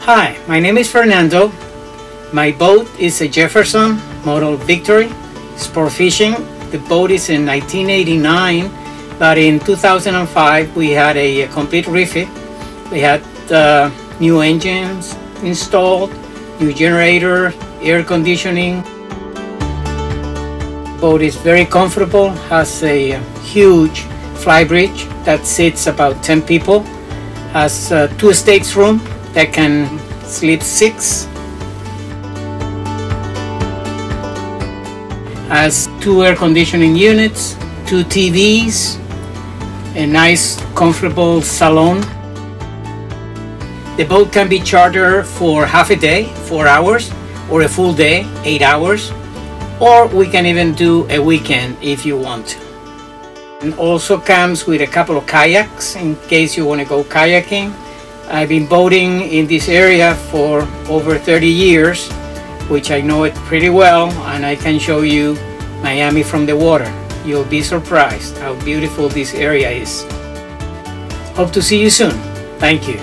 Hi, my name is Fernando. My boat is a Jefferson Victory sport fishing. The boat is in 1989, but in 2005 we had a complete refit. We had new engines installed, new generator, air conditioning. The boat is very comfortable, has a huge flybridge that seats about 10 people, has 2 stateroom that can sleep 6, has 2 air conditioning units, 2 TVs, a nice comfortable salon. The boat can be chartered for half a day, 4 hours, or a full day, 8 hours, or we can even do a weekend if you want to. And also comes with a couple of kayaks in case you want to go kayaking. I've been boating in this area for over 30 years, which I know it pretty well, and I can show you Miami from the water. You'll be surprised how beautiful this area is. Hope to see you soon. Thank you.